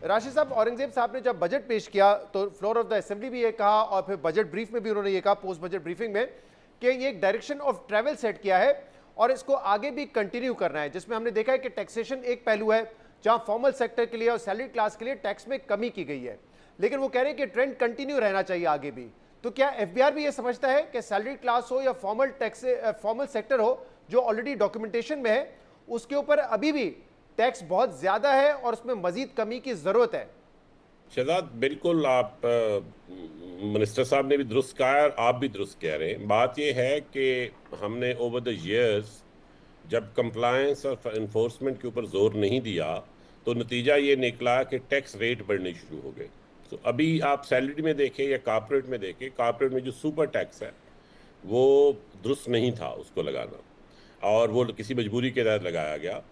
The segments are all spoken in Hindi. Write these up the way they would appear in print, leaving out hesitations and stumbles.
राशिद साहब, औरंगजेब साहब ने जब बजट पेश किया तो फ्लोर ऑफ द असेंबली भी ये कहा और फिर बजट ब्रीफ में भी उन्होंने ये कहा, पोस्ट बजट ब्रीफिंग में, कि ये एक डायरेक्शन ऑफ ट्रैवल सेट किया है और इसको आगे भी कंटिन्यू करना है, जिसमें हमने देखा है कि टैक्सेशन एक पहलू है जहां फॉर्मल सेक्टर के लिए और सैलरी क्लास के लिए टैक्स में कमी की गई है, लेकिन वो कह रहे हैं कि ट्रेंड कंटिन्यू रहना चाहिए आगे भी। तो क्या एफबीआर भी ये समझता है कि सैलरी क्लास हो या फॉर्मल सेक्टर हो जो ऑलरेडी डॉक्यूमेंटेशन में है, उसके ऊपर अभी भी टैक्स बहुत ज्यादा है और उसमें मजीद कमी की जरूरत है? शहजाद, बिल्कुल आप मिनिस्टर साहब ने भी दुरुस्त कहा और आप भी दुरुस्त कह रहे हैं। बात यह है कि हमने ओवर द इयर्स जब कंप्लायंस और इन्फोर्समेंट के ऊपर जोर नहीं दिया तो नतीजा ये निकला कि टैक्स रेट बढ़ने शुरू हो गए। तो अभी आप सैलरी में देखें या कॉर्पोरेट में देखें, कॉर्पोरेट में जो सुपर टैक्स है वो दुरुस्त नहीं था उसको लगाना, और वो किसी मजबूरी के तहत लगाया गया।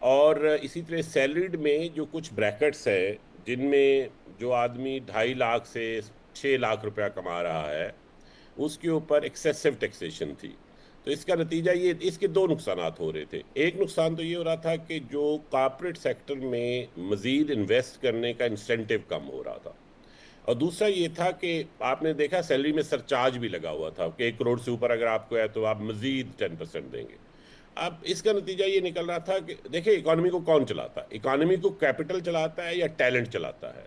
और इसी तरह सैलरीड में जो कुछ ब्रैकेट्स है जिनमें जो आदमी 2.5 लाख से 6 लाख रुपया कमा रहा है, उसके ऊपर एक्सेसिव टैक्सेशन थी। तो इसका नतीजा ये, इसके दो नुकसानात हो रहे थे। एक नुकसान तो ये हो रहा था कि जो कॉर्पोरेट सेक्टर में मज़ीद इन्वेस्ट करने का इंसेंटिव कम हो रहा था, और दूसरा ये था कि आपने देखा सैलरी में सरचार्ज भी लगा हुआ था कि 1 करोड़ से ऊपर अगर आपको है तो आप मज़ीद 10% देंगे। अब इसका नतीजा ये निकल रहा था कि देखिए, इकोनॉमी को कौन चलाता है? इकोनॉमी को कैपिटल चलाता है या टैलेंट चलाता है?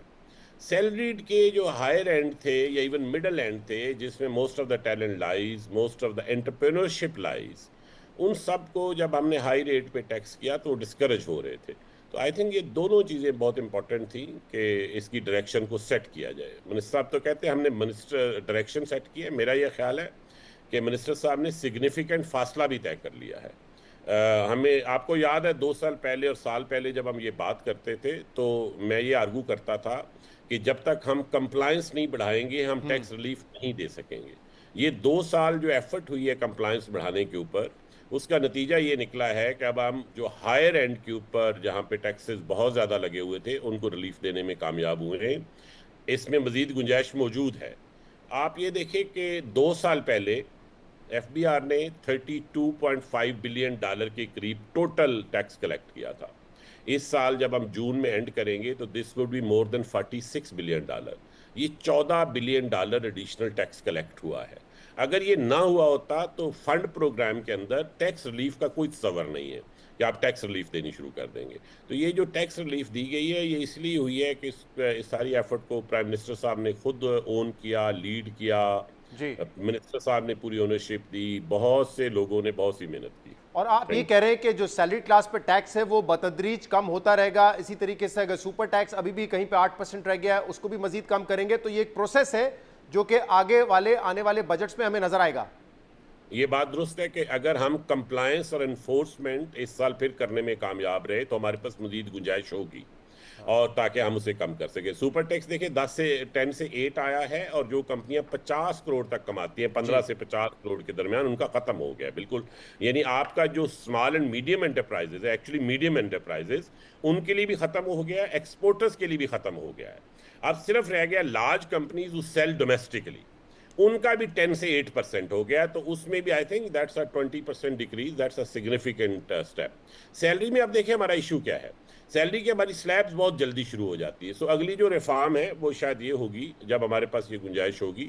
सैलरीड के जो हायर एंड थे या इवन मिडल एंड थे, जिसमें most of the talent lies, most of the entrepreneurship lies, उन सब को जब हमने हाई रेट पे टैक्स किया तो डिस्करेज हो रहे थे। तो आई थिंक ये दोनों चीज़ें बहुत इंपॉर्टेंट थी कि इसकी डायरेक्शन को सेट किया जाए। मिनिस्टर साहब तो कहते हैं हमने मिनिस्टर डायरेक्शन सेट किया, मेरा ये ख्याल है कि मिनिस्टर साहब ने सिग्निफिकेंट फासला भी तय कर लिया है। हमें, आपको याद है 2 साल पहले और साल पहले जब हम ये बात करते थे तो मैं ये आर्गू करता था कि जब तक हम कंप्लायंस नहीं बढ़ाएंगे हम टैक्स रिलीफ नहीं दे सकेंगे। ये 2 साल जो एफर्ट हुई है कंप्लायंस बढ़ाने के ऊपर, उसका नतीजा ये निकला है कि अब हम जो हायर एंड के ऊपर जहाँ पे टैक्सेस बहुत ज़्यादा लगे हुए थे उनको रिलीफ देने में कामयाब हुए हैं। इसमें मज़ीद गुंजाइश मौजूद है। आप ये देखें कि 2 साल पहले एफबीआर ने $32.5 बिलियन के करीब टोटल टैक्स कलेक्ट किया था। इस साल जब हम जून में एंड करेंगे तो this would be more than $46 billion. ये $14 बिलियन एडिशनल टैक्स कलेक्ट हुआ है। अगर ये ना हुआ होता तो फंड प्रोग्राम के अंदर टैक्स रिलीफ का कोई तस्वर नहीं है कि आप टैक्स रिलीफ देनी शुरू कर देंगे। तो ये जो टैक्स रिलीफ दी गई है ये इसलिए हुई है कि इस सारी एफर्ट को प्राइम मिनिस्टर साहब ने खुद ओन किया, लीड किया। जी। मिनिस्टर साहब ने पूरी ओनरशिप दी, बहुत से लोगों ने बहुत सी मेहनत की। और आप ये कह रहे हैं कि जो सैलरी क्लास पे टैक्स है वो बतदरीज कम होता रहेगा, इसी तरीके से अगर सुपर टैक्स अभी भी कहीं पे 8% रह गया है उसको भी मजीद कम करेंगे, तो ये एक प्रोसेस है जो कि आने वाले बजट्स में हमें नजर आएगा। ये बात दुरुस्त है कि अगर हम कंप्लायंस और एनफोर्समेंट इस साल फिर करने में कामयाब रहे तो हमारे पास मजीद गुंजाइश होगी, और ताकि हम उसे कम कर सके। सुपर टैक्स देखिए 10 से 8 आया है, और जो कंपनियां 50 करोड़ तक कमाती हैं, 15 से 50 करोड़ के दरमियान, उनका खत्म हो गया बिल्कुल। यानी आपका जो स्मॉल एंड मीडियम एंटरप्राइजेज है, एक्चुअली मीडियम एंटरप्राइजेज, उनके लिए भी खत्म हो गया है, एक्सपोर्टर्स के लिए भी खत्म हो गया है। अब सिर्फ रह गया large companies who sell domestically, उनका भी 10 से 8% हो गया। तो उसमें भी I think that's a 20% decrease, that's a significant step. Salary में अब देखिए हमारा इशू क्या है। सैलरी की हमारी स्लैब्स बहुत जल्दी शुरू हो जाती है। सो अगली जो रिफॉर्म है वो शायद ये होगी, जब हमारे पास ये गुंजाइश होगी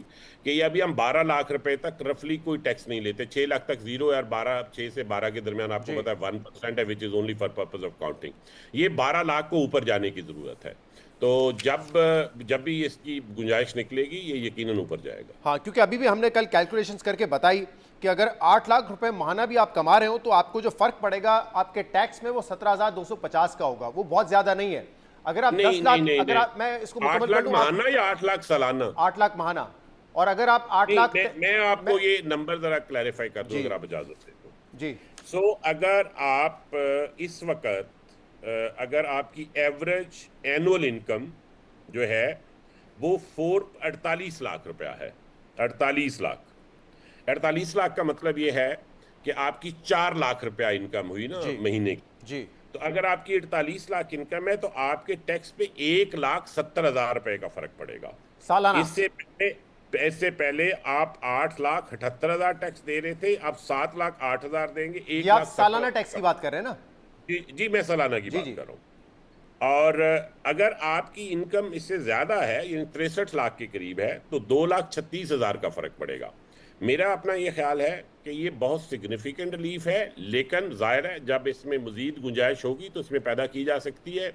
कि ये अभी हम 12 लाख रुपए तक रफली कोई टैक्स नहीं लेते, 6 लाख तक जीरो, यार 6 से 12 के दरमियान आपको पता है 1% है, which is only for purpose of counting. ये 12 लाख को ऊपर जाने की जरूरत है। तो जब भी इसकी गुंजाइश निकलेगी ये यकीनन ऊपर जाएगा। हाँ, क्योंकि अभी भी हमने कल कैलकुलेशंस करके बताई कि अगर 8 लाख रुपए माहाना भी आप कमा रहे हो तो आपको जो फर्क पड़ेगा आपके टैक्स में वो 17,250 का होगा, वो बहुत ज्यादा नहीं है। अगर आप 10 लाख, अगर आप, मैं इसको 8 लाख माहाना या 8 लाख सालाना? 8 लाख माहाना। और अगर आप 8 लाख, मैं आपको ये नंबर जरा क्लैरिफाई कर दूं अगर आप इजाजत दें तो। जी। सो अगर आप इस वक्त अगर आपकी एवरेज एनुअल इनकम जो है वो 48 लाख रुपया है, 48 लाख का मतलब ये है कि आपकी 4 लाख रुपया इनकम हुई ना महीने की। जी। तो अगर आपकी 48 लाख इनकम है तो आपके टैक्स पे 1,70,000 रुपए का फर्क पड़ेगा सालाना। इससे पहले आप 8,78,000 टैक्स दे रहे थे, अब 7,08,000 देंगे। 1,00,000 सालाना टैक्स की बात कर रहे हैं ना? जी, मैं सालाना की बात कर रहा हूँ। और अगर आपकी इनकम इससे ज्यादा है, यानी 63 लाख के करीब है, तो 2,36,000 का फर्क पड़ेगा। मेरा अपना ये ख्याल है कि ये बहुत सिग्निफिकेंट रिलीफ है, लेकिन जाहिर है जब इसमें मजीद गुंजाइश होगी तो इसमें पैदा की जा सकती है।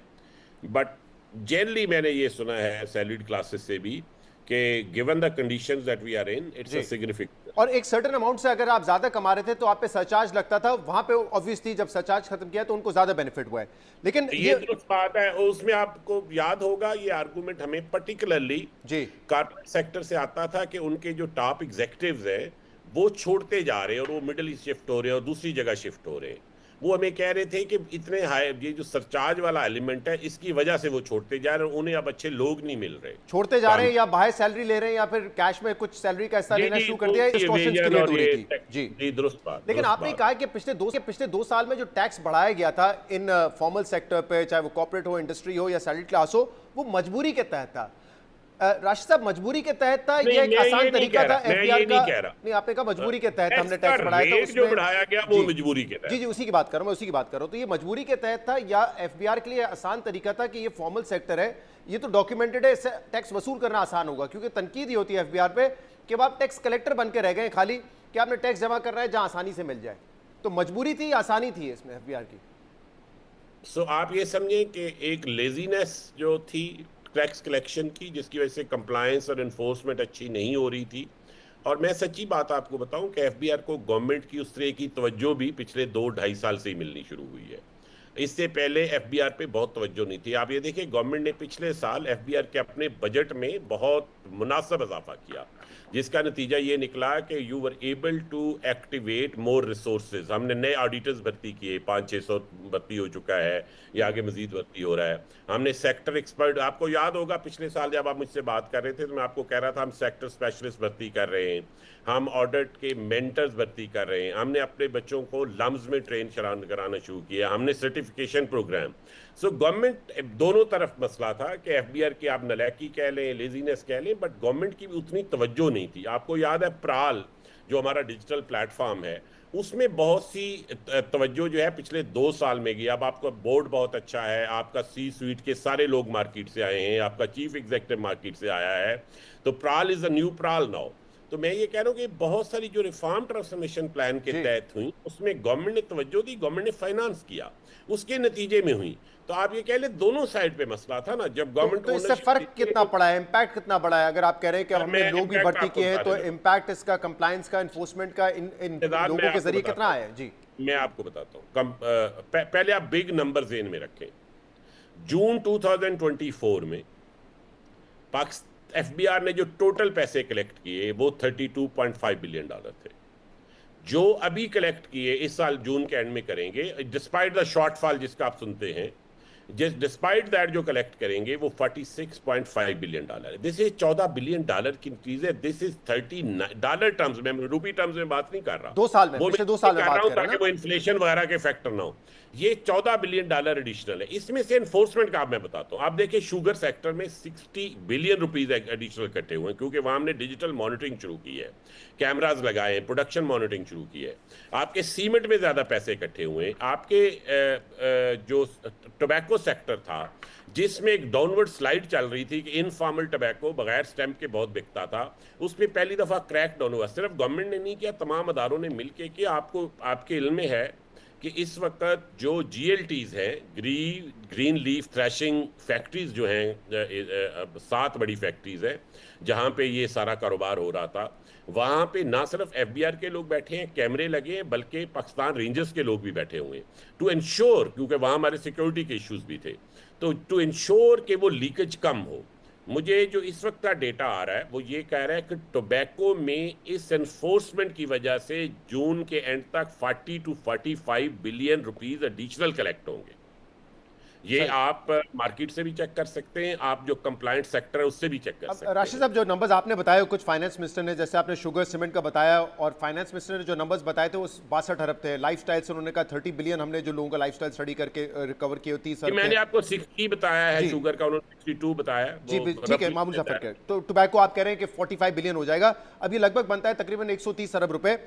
बट जनरली मैंने ये सुना है सैलरीड क्लासेस से भी कि given the conditions that we are in, it's a जी। सिग्निफिकेंट। और एक सर्टेन अमाउंट से अगर आप ज्यादा कमा रहे थे तो आप पे सरचार्ज लगता था, वहां पे ऑब्वियसली जब सरचार्ज खत्म किया तो उनको ज्यादा बेनिफिट हुआ है। लेकिन ये दुरुस्त बात है, और उसमें आपको याद होगा ये आर्गुमेंट हमें पर्टिकुलरली जी कारपोरेट सेक्टर से आता था कि उनके जो टॉप एग्जीक्यूटिव्स हैं वो छोड़ते जा रहे हैं और वो मिडिल ईस्ट शिफ्ट हो रहे हैं और दूसरी जगह शिफ्ट हो रहे हैं। वो हमें कह रहे थे कि इतने हाई, ये जो सरचार्ज वाला एलिमेंट है इसकी वजह से वो छोड़ते जा रहे हैं, उन्हें अब अच्छे लोग नहीं मिल रहे, छोड़ते जा रहे हैं या बाहर सैलरी ले रहे हैं या फिर कैश में कुछ सैलरी का हिस्सा लेना शुरू कर दिया, डिस्टॉर्शंस क्रिएट हो रही थी। जी दुरुस्त बात। लेकिन आपने कहा कि पिछले 2 साल में जो टैक्स बढ़ाया गया था इन फॉर्मल सेक्टर पे, चाहे वो कॉर्पोरेट हो, इंडस्ट्री हो या सैलरी क्लास हो, वो मजबूरी के तहत था। राशिद साहब, मजबूरी के तहत था, ये एक आसान तरीका था एफबीआर का? नहीं, आपने कहा मजबूरी के तहत हमने टैक्स बढ़ाया था, जो बढ़ाया गया वो मजबूरी के तहत। जी उसी की बात कर रहा हूं, मैं उसी की बात कर रहा हूं। तो ये मजबूरी के तहत था या एफबीआर के लिए आसान तरीका था कि ये फॉर्मल सेक्टर है, ये तो डॉक्यूमेंटेड है, इससे टैक्स वसूल करना आसान होगा? क्योंकि तनकीद ही होती है एफबीआर पे कि आप टैक्स कलेक्टर बन के रह गए खाली, कि आपने टैक्स जमा करना है जहां आसानी से मिल जाए। तो मजबूरी थी या आसानी थी इसमें एफबीआर की? सो आप ये समझें कि एक लेजीनेस जो थी टैक्स कलेक्शन की, जिसकी वजह से कंप्लायंस और इन्फोर्समेंट अच्छी नहीं हो रही थी। और मैं सच्ची बात आपको बताऊं कि एफबीआर को गवर्नमेंट की उस तरह की तवज्जो भी पिछले 2-2.5 साल से ही मिलनी शुरू हुई है। इससे पहले एफबीआर पे बहुत तवज्जो नहीं थी। आप ये देखिए गवर्नमेंट ने पिछले साल एफबीआर के अपने बजट में बहुत मुनासिब इजाफा किया, जिसका नतीजा ये निकला कि you were able to activate more resources. हमने नए ऑडिटर्स भर्ती किए, 500-600 भर्ती हो चुका है, या आगे मजीद भर्ती हो रहा है। हमने सेक्टर एक्सपर्ट, आपको याद होगा पिछले साल जब आप मुझसे बात कर रहे थे तो मैं आपको कह रहा था हम सेक्टर स्पेशलिस्ट भर्ती कर रहे हैं, हम ऑडिट के मेंटर्स भर्ती कर रहे हैं, हमने अपने बच्चों को लम्स में ट्रेन कराना शुरू किया, हमने सर्टिफिकेशन प्रोग्राम। सो गवर्नमेंट, दोनों तरफ मसला था कि एफबीआर की आप नलायकी कह लें, लेजीनेस कह लें, बट गवर्नमेंट की भी उतनी तवज्जो नहीं थी। आपको याद है प्राल जो हमारा डिजिटल प्लेटफॉर्म है, उसमें बहुत सी तवज्जो जो है पिछले 2 साल में गई। अब आपका बोर्ड बहुत अच्छा है, आपका सी स्वीट के सारे लोग मार्केट से आए हैं, आपका चीफ एग्जीक्यूटिव मार्केट से आया है, तो प्राल इज अ न्यू प्राल नाउ। तो मैं ये कह रहा हूँ कि बहुत सारी जो रिफॉर्म ट्रांसफॉर्मेशन प्लान के तहत हुई उसमें गवर्नमेंट ने तवज्जो दी, गवर्नमेंट ने फाइनेंस किया, उसके नतीजे में हुई। तो आप ये कह ले दोनों साइड पे मसला था ना, जब गवर्नमेंट तो इससे फर्क कितना पड़ा है, इम्पैक्ट कितना बड़ा है? अगर आप कह रहे हैं कि हमने लोग भी भर्ती किए हैं तो इम्पैक्ट इसका, कंप्लायंस का, इन्फोर्समेंट का इन लोगों के जरिए कितना आया? जी मैं आपको बताता हूँ। पहले आप बिग नंबर जेन में रखें। जून 2024 में एफबीआर ने जो टोटल पैसे कलेक्ट किए वो $32.5 बिलियन थे। जो अभी कलेक्ट किए इस साल जून के एंड में करेंगे, डिस्पाइट द शॉर्टफॉल जिसका आप सुनते हैं, डिस्पाइट दैट जो कलेक्ट करेंगे वो $46.5 बिलियन है। दिस इज $14 बिलियन की चीज है। दिस इज $30 टर्म्स में, रूपी टर्म्स में बात नहीं कर रहा, 2 साल में, पिछले 2 साल में बात कर रहा हूं ताकि वो इन्फ्लेशन वगैरह के फैक्टर ना हो। ये $14 बिलियन एडिशनल है। इसमें से एनफोर्समेंट का मैं बताता हूं। आप देखिए शुगर सेक्टर में 60 बिलियन रुपीज एडिशनल इकट्ठे हुए हैं, क्योंकि वहां हमने डिजिटल मॉनिटरिंग शुरू की है, कैमराज लगाए हैं, प्रोडक्शन मॉनिटरिंग शुरू की है। आपके सीमेंट में ज्यादा पैसे इकट्ठे हुए हैं। आपके जो टोबैको सेक्टर था जिसमें एक डाउनवर्ड स्लाइड चल रही थी कि इनफॉर्मल टबैको बगैर स्टैंप के बहुत बिकता था, उस पर पहली दफा क्रैक डाउन हुआ। सिर्फ गवर्नमेंट ने नहीं किया, तमाम अदारों ने मिलकर किया। आपको आपके इल्म में है कि इस वक्त जो GLTs हैं, ग्रीन लीफ थ्रेशिंग फैक्ट्रीज जो हैं, 7 बड़ी फैक्ट्रीज हैं जहां पे ये सारा कारोबार हो रहा था, वहां पे ना सिर्फ एफबीआर के लोग बैठे हैं, कैमरे लगे हैं, बल्कि पाकिस्तान रेंजर्स के लोग भी बैठे हुए हैं टू इंश्योर, क्योंकि वहां हमारे सिक्योरिटी के इश्यूज भी थे, तो टू इंश्योर कि वो लीकेज कम हो। मुझे जो इस वक्त का डेटा आ रहा है वो ये कह रहा है कि टोबैको में इस एनफोर्समेंट की वजह से जून के एंड तक 40 to 45 billion rupees additional collect होंगे। ये आप मार्केट से भी चेक कर सकते हैं, आप जो कंप्लायंट सेक्टर है उससे भी चेक कर सकते हैं। राशिद साहब, जो नंबर्स आपने बताए, कुछ फाइनेंस मिनिस्टर ने, जैसे आपने शुगर सीमेंट का बताया, और फाइनेंस मिनिस्टर ने जो नंबर्स बताए थे वो 62 अरब थे। लाइफस्टाइल से उन्होंने कहा 30 बिलियन हमने जो लोगों का लाइफस्टाइल स्टडी करके रिकवर किए, 30 अरब। मैंने आपको 60 बताया है शुगर का, उन्होंने 62 बताया। जी ठीक है, मामूली सा फर्क है। तो टोबैको आप कह रहे हैं कि 45 बिलियन हो जाएगा। अब ये लगभग बनता है तकरीबन 130 अरब रुपए।